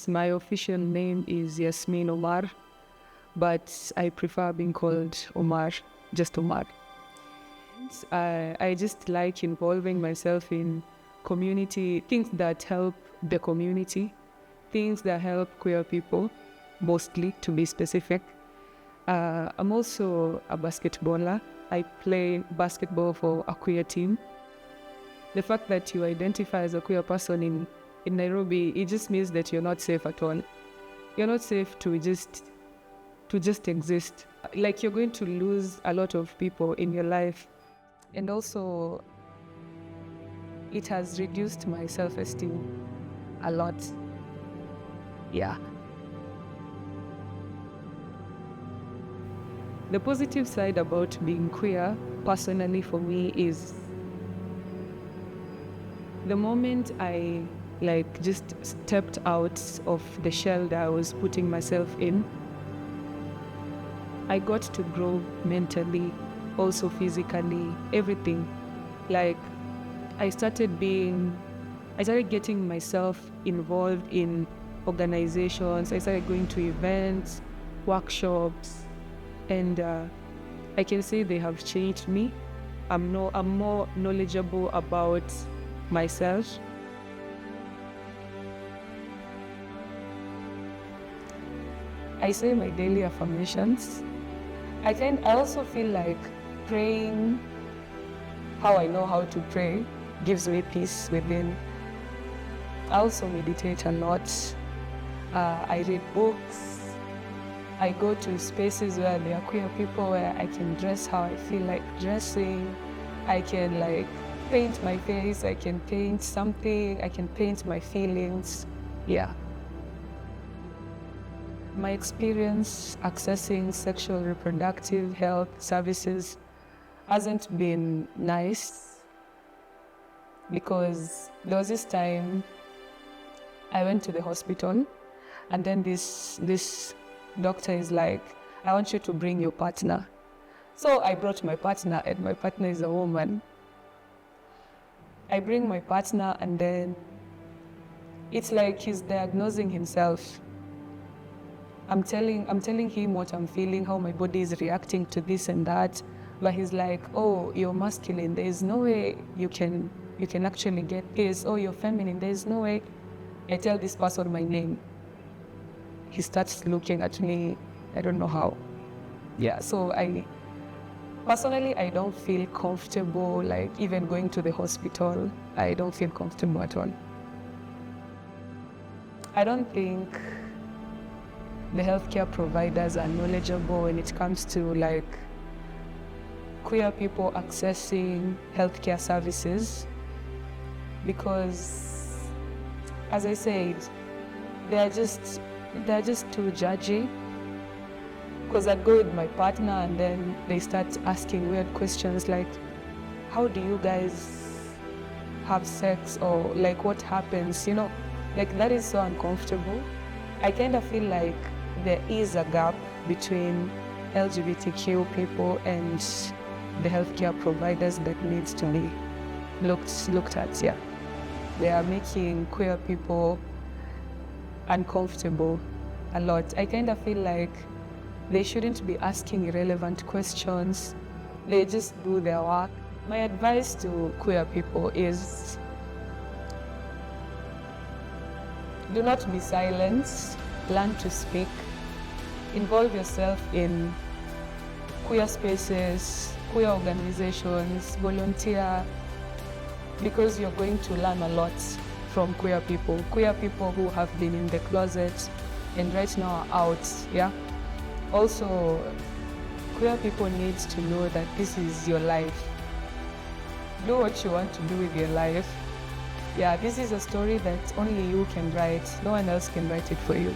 My official name is Yasmin Omar, but I prefer being called Omar, just Omar. I just like involving myself in community, things that help the community, things that help queer people, mostly to be specific. I'm also a basketballer. I play basketball for a queer team. The fact that you identify as a queer person in Nairobi, it just means that you're not safe at all. You're not safe to just exist. Like, you're going to lose a lot of people in your life. And also, it has reduced my self-esteem a lot. Yeah. The positive side about being queer, personally for me, is the moment I just stepped out of the shell that I was putting myself in, I got to grow mentally, also physically, everything. Like, I started getting myself involved in organizations. I started going to events, workshops, and I can say they have changed me. I'm more knowledgeable about myself. I say my daily affirmations. I also feel like praying how I know how to pray gives me peace within. I also meditate a lot. I read books. I go to spaces where there are queer people, where I can dress how I feel like dressing. I can paint my face. I can paint something. I can paint my feelings. Yeah. My experience accessing sexual reproductive health services hasn't been nice, because there was this time I went to the hospital, and then this doctor is like, I want you to bring your partner. So I brought my partner, and my partner is a woman. I bring my partner, and then it's like he's diagnosing himself. I'm telling him what I'm feeling, how my body is reacting to this and that, but he's like, oh, you're masculine, there's no way you can actually get this. Oh, you're feminine, there's no way. I tell this person my name. He starts looking at me, I don't know how. Yeah, so personally, I don't feel comfortable, even going to the hospital. I don't feel comfortable at all. I don't think the healthcare providers are knowledgeable when it comes to queer people accessing healthcare services, because, as I said, they're just too judgy. Because I'd go with my partner, and then they start asking weird questions like, how do you guys have sex, or what happens, that is so uncomfortable. I kind of feel like there is a gap between LGBTQ people and the healthcare providers that needs to be looked at. Yeah, they are making queer people uncomfortable a lot. I kind of feel like they shouldn't be asking irrelevant questions. They just do their work. My advice to queer people is, do not be silent. Learn to speak. Involve yourself in queer spaces, queer organizations, volunteer, because you're going to learn a lot from queer people who have been in the closet and right now are out. Yeah. Also, queer people need to know that this is your life. Do what you want to do with your life. Yeah, this is a story that only you can write. No one else can write it for you.